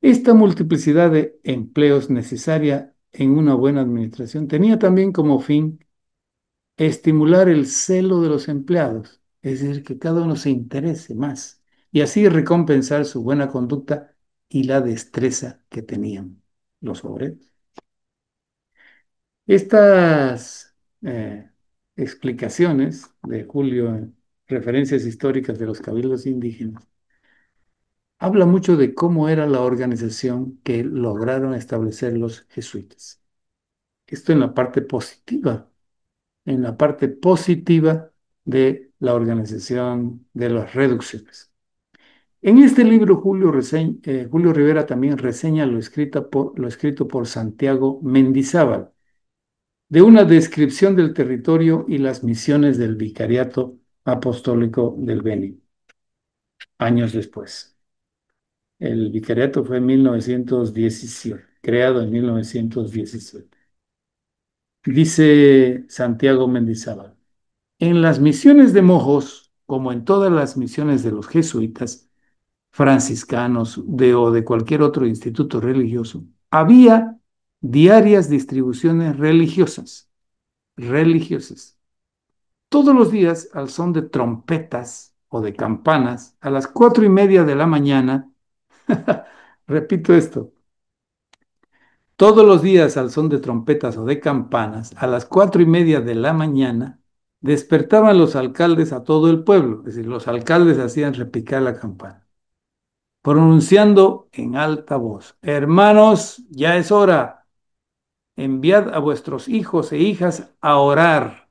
Esta multiplicidad de empleos necesaria en una buena administración tenía también como fin estimular el celo de los empleados, es decir, que cada uno se interese más y así recompensar su buena conducta y la destreza que tenían los obreros. Estas explicaciones de Julio en referencias históricas de los cabildos indígenas habla mucho de cómo era la organización que lograron establecer los jesuitas. Esto en la parte positiva de la organización de las reducciones. En este libro, Julio Rivera también reseña lo escrito por Santiago Mendizábal, de una descripción del territorio y las misiones del Vicariato Apostólico del Beni, años después. El vicariato fue en 1917, creado en 1917. Dice Santiago Mendizábal, en las misiones de Mojos, como en todas las misiones de los jesuitas, franciscanos o de cualquier otro instituto religioso, había diarias distribuciones religiosas. Todos los días, al son de trompetas o de campanas, a las 4:30 de la mañana, repito esto, todos los días al son de trompetas o de campanas, a las 4:30 de la mañana, despertaban los alcaldes a todo el pueblo, es decir, los alcaldes hacían repicar la campana, pronunciando en alta voz, hermanos, ya es hora, enviad a vuestros hijos e hijas a orar,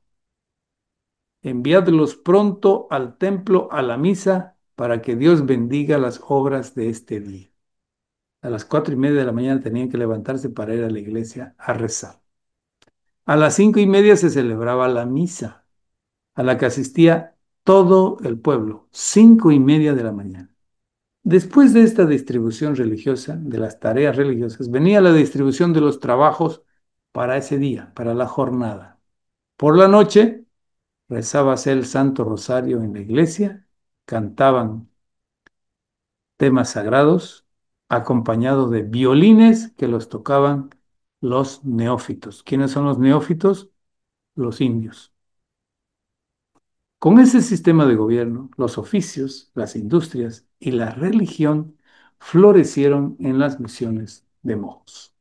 enviadlos pronto al templo, a la misa, para que Dios bendiga las obras de este día. A las 4:30 de la mañana tenían que levantarse para ir a la iglesia a rezar. A las 5:30 se celebraba la misa, a la que asistía todo el pueblo, 5:30 de la mañana. Después de esta distribución religiosa, de las tareas religiosas, venía la distribución de los trabajos para ese día, para la jornada. Por la noche rezábase el Santo Rosario en la iglesia, cantaban temas sagrados, acompañados de violines que los tocaban los neófitos. ¿Quiénes son los neófitos? Los indios. Con ese sistema de gobierno, los oficios, las industrias y la religión florecieron en las misiones de Mojos.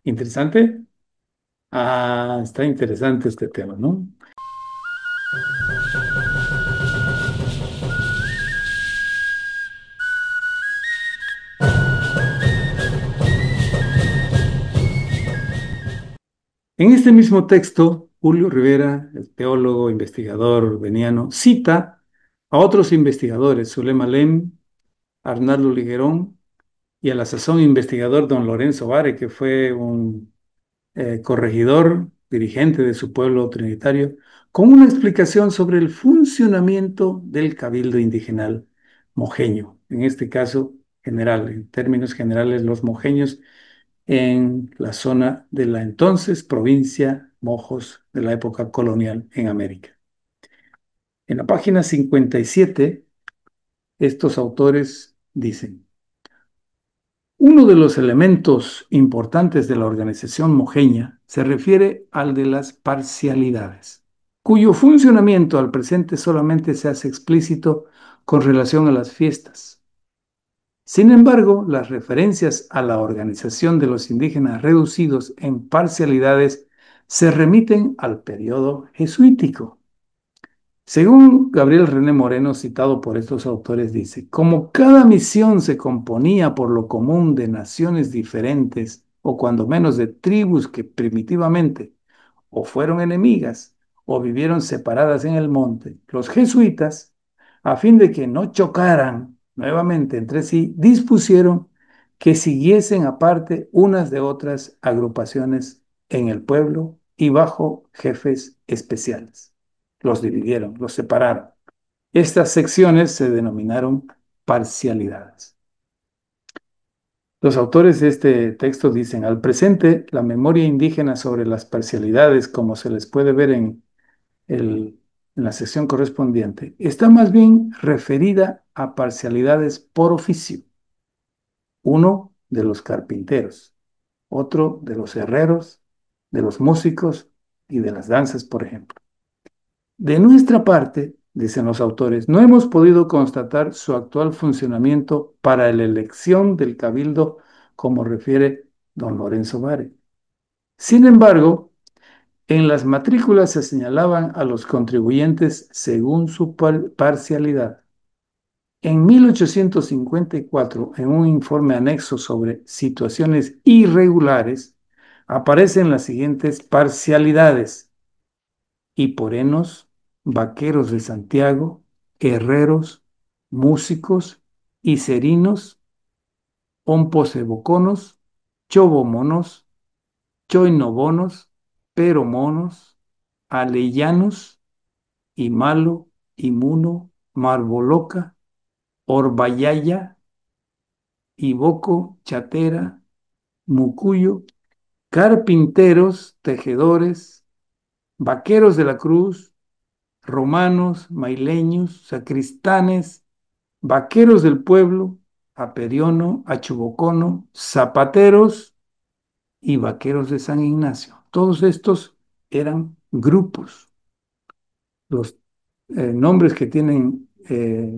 ¿Interesante? Ah, está interesante este tema, ¿no? En este mismo texto, Julio Rivera, el teólogo, investigador veniano, cita a otros investigadores, Zulema Lem, Arnaldo Liguerón y a la sazón investigador don Lorenzo Vare, que fue un corregidor, dirigente de su pueblo trinitario, con una explicación sobre el funcionamiento del cabildo indigenal mojeño, en este caso general, en términos generales, los mojeños en la zona de la entonces provincia Mojos de la época colonial en América. En la página 57, estos autores dicen, uno de los elementos importantes de la organización mojeña se refiere al de las parcialidades, cuyo funcionamiento al presente solamente se hace explícito con relación a las fiestas. Sin embargo, las referencias a la organización de los indígenas reducidos en parcialidades se remiten al periodo jesuítico. Según Gabriel René Moreno, citado por estos autores, dice, como cada misión se componía por lo común de naciones diferentes, o cuando menos de tribus que primitivamente o fueron enemigas o vivieron separadas en el monte, los jesuitas, a fin de que no chocaran nuevamente entre sí, dispusieron que siguiesen aparte unas de otras agrupaciones en el pueblo y bajo jefes especiales. Los dividieron, los separaron. Estas secciones se denominaron parcialidades. Los autores de este texto dicen, al presente, la memoria indígena sobre las parcialidades, como se les puede ver en la sección correspondiente, está más bien referida a parcialidades por oficio. Uno de los carpinteros, otro de los herreros, de los músicos y de las danzas, por ejemplo. De nuestra parte, dicen los autores, no hemos podido constatar su actual funcionamiento para la elección del cabildo, como refiere don Lorenzo Vare. Sin embargo, en las matrículas se señalaban a los contribuyentes según su parcialidad. En 1854, en un informe anexo sobre situaciones irregulares, aparecen las siguientes parcialidades: hiporenos, vaqueros de Santiago, herreros, músicos, iserinos, omposeboconos, chobomonos, choinobonos, peromonos, aleyanos, Imalo, Imuno, Marboloca, Orbayaya, Iboco, Chatera, Mucuyo, carpinteros, tejedores, vaqueros de la cruz, romanos, maileños, sacristanes, vaqueros del pueblo, aperiono, achubocono, zapateros y vaqueros de San Ignacio. Todos estos eran grupos. Los nombres que tienen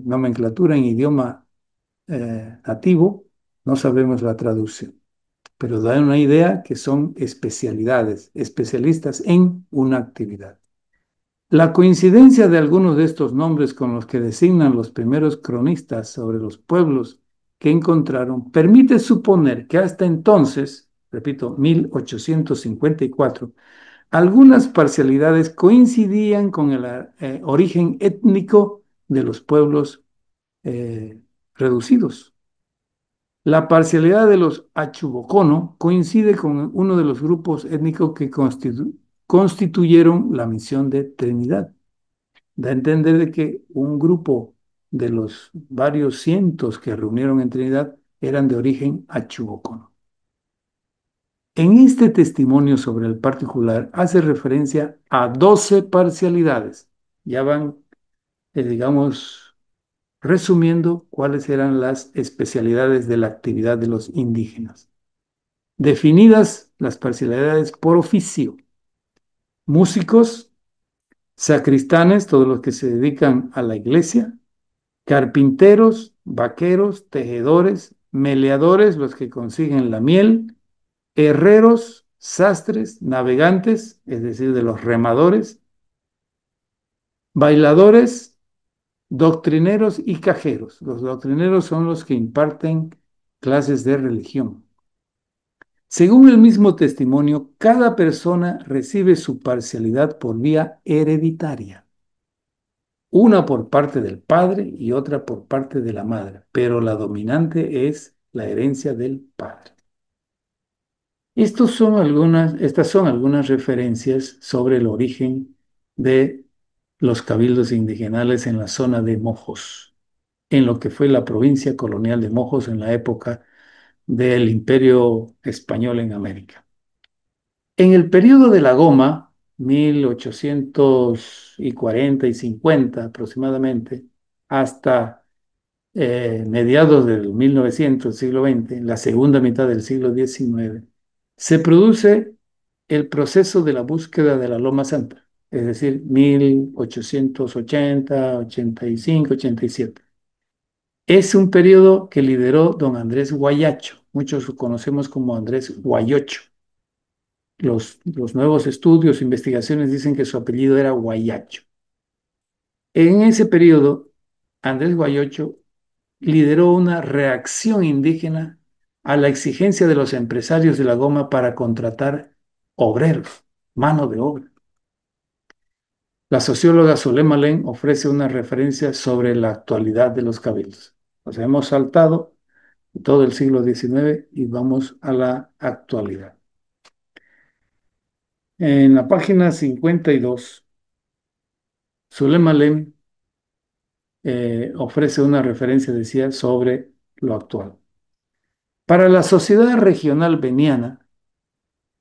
nomenclatura en idioma nativo, no sabemos la traducción, pero dan una idea que son especialidades, especialistas en una actividad. La coincidencia de algunos de estos nombres con los que designan los primeros cronistas sobre los pueblos que encontraron permite suponer que hasta entonces, repito, 1854, algunas parcialidades coincidían con el origen étnico de los pueblos eh, reducidos. La parcialidad de los Achubocono coincide con uno de los grupos étnicos que constituyeron la misión de Trinidad. Da a entender de que un grupo de los varios cientos que reunieron en Trinidad eran de origen Achubocono. En este testimonio sobre el particular hace referencia a 12 parcialidades. Ya van, digamos, resumiendo cuáles eran las especialidades de la actividad de los indígenas. Definidas las parcialidades por oficio: músicos, sacristanes, todos los que se dedican a la iglesia, carpinteros, vaqueros, tejedores, meleadores, los que consiguen la miel, herreros, sastres, navegantes, es decir, de los remadores, bailadores, doctrineros y cajeros. Los doctrineros son los que imparten clases de religión. Según el mismo testimonio, cada persona recibe su parcialidad por vía hereditaria, una por parte del padre y otra por parte de la madre, pero la dominante es la herencia del padre. Estas son algunas referencias sobre el origen de los cabildos indigenales en la zona de Mojos, en lo que fue la provincia colonial de Mojos en la época del Imperio Español en América. En el periodo de la Goma, 1840 y 50 aproximadamente, hasta mediados del 1900, siglo XX, la segunda mitad del siglo XIX, se produce el proceso de la búsqueda de la Loma Santa, es decir, 1880, 85, 87. Es un periodo que lideró don Andrés Guayacho, muchos lo conocemos como Andrés Guayocho. Los nuevos estudios, investigaciones dicen que su apellido era Guayacho. En ese periodo, Andrés Guayocho lideró una reacción indígena a la exigencia de los empresarios de la goma para contratar obreros, mano de obra. La socióloga Solé Malén ofrece una referencia sobre la actualidad de los cabildos. O sea, hemos saltado todo el siglo XIX y vamos a la actualidad. En la página 52, Solé Malén ofrece una referencia, decía, sobre lo actual. Para la sociedad regional beniana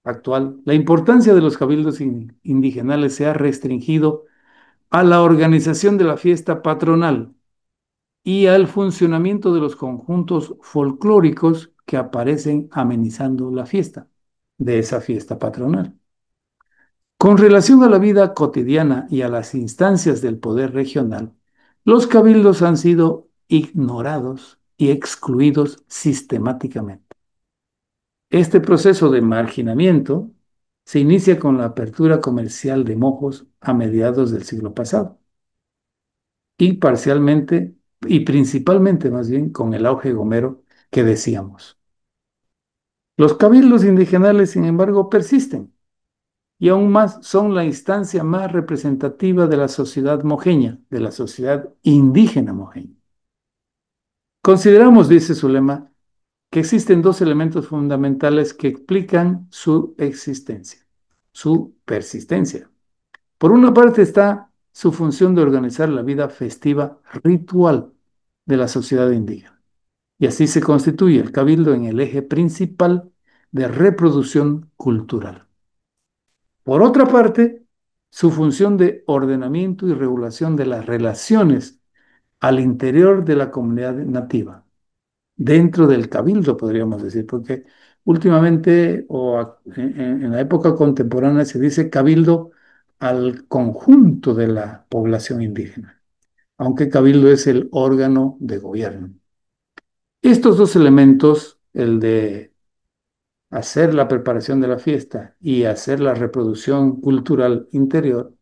actual, la importancia de los cabildos indigenales se ha restringido a la organización de la fiesta patronal y al funcionamiento de los conjuntos folclóricos que aparecen amenizando la fiesta. de esa fiesta patronal. Con relación a la vida cotidiana y a las instancias del poder regional, los cabildos han sido ignorados y excluidos sistemáticamente. Este proceso de marginamiento se inicia con la apertura comercial de mojos a mediados del siglo pasado y parcialmente y principalmente más bien con el auge gomero que decíamos. Los cabildos indigenales, sin embargo, persisten y aún más son la instancia más representativa de la sociedad mojeña, de la sociedad indígena mojeña. Consideramos, dice su lema, que existen dos elementos fundamentales que explican su existencia, su persistencia. Por una parte está su función de organizar la vida festiva ritual de la sociedad indígena. Y así se constituye el cabildo en el eje principal de reproducción cultural. Por otra parte, su función de ordenamiento y regulación de las relaciones al interior de la comunidad nativa, dentro del cabildo, podríamos decir, porque últimamente en la época contemporánea se dice cabildo al conjunto de la población indígena, aunque cabildo es el órgano de gobierno. Estos dos elementos, el de hacer la preparación de la fiesta y hacer la reproducción cultural interior,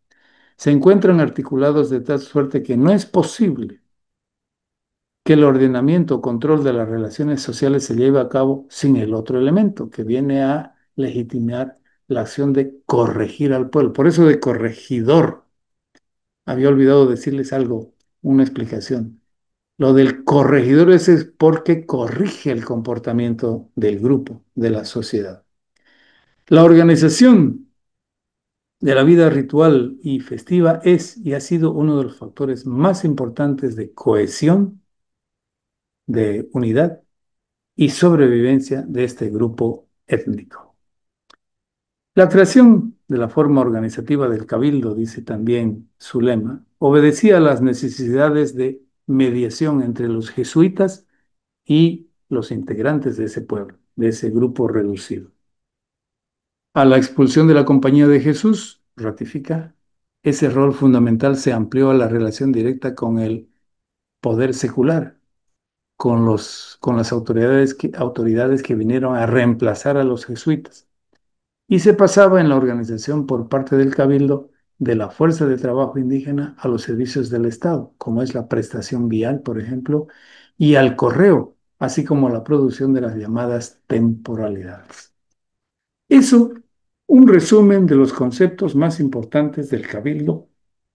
se encuentran articulados de tal suerte que no es posible que el ordenamiento o control de las relaciones sociales se lleve a cabo sin el otro elemento que viene a legitimar la acción de corregir al pueblo. Por eso de corregidor. Había olvidado decirles algo, una explicación. Lo del corregidor es porque corrige el comportamiento del grupo, de la sociedad. La organización de la vida ritual y festiva es y ha sido uno de los factores más importantes de cohesión, de unidad y sobrevivencia de este grupo étnico. La creación de la forma organizativa del cabildo, dice también su lema, obedecía a las necesidades de mediación entre los jesuitas y los integrantes de ese pueblo, de ese grupo reducido. A la expulsión de la Compañía de Jesús, ratifica, ese rol fundamental se amplió a la relación directa con el poder secular, con las autoridades que vinieron a reemplazar a los jesuitas. Y se pasaba en la organización por parte del cabildo de la fuerza de trabajo indígena a los servicios del Estado, como es la prestación vial, por ejemplo, y al correo, así como la producción de las llamadas temporalidades. Eso, un resumen de los conceptos más importantes del cabildo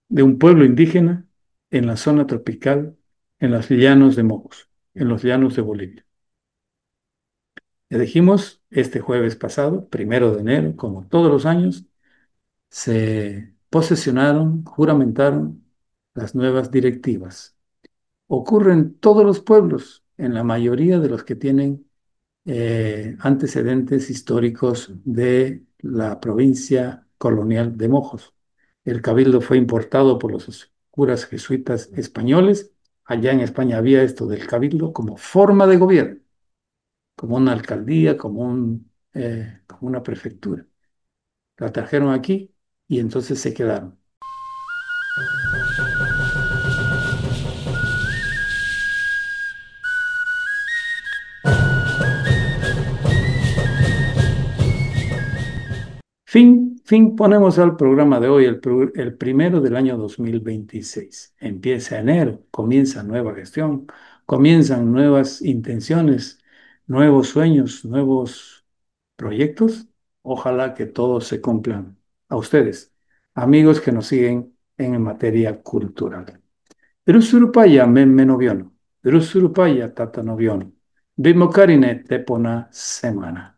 de un pueblo indígena en la zona tropical, en los llanos de Mojos, en los llanos de Bolivia. Ya dijimos, este jueves pasado, 1 de enero, como todos los años, se posesionaron, juramentaron las nuevas directivas. Ocurre en todos los pueblos, en la mayoría de los que tienen antecedentes históricos de la provincia colonial de Mojos. El cabildo fue importado por los curas jesuitas españoles. Allá en España había esto del cabildo como forma de gobierno, como una alcaldía, como una prefectura. La trajeron aquí y entonces se quedaron. Fin ponemos al programa de hoy, el primero del año 2026. Empieza enero, comienza nueva gestión, comienzan nuevas intenciones, nuevos sueños, nuevos proyectos. Ojalá que todos se cumplan. A ustedes, amigos que nos siguen en materia cultural. Rusurupaya menoviono, Rusurupaya tatanoviono, Bimokarine tepona semana.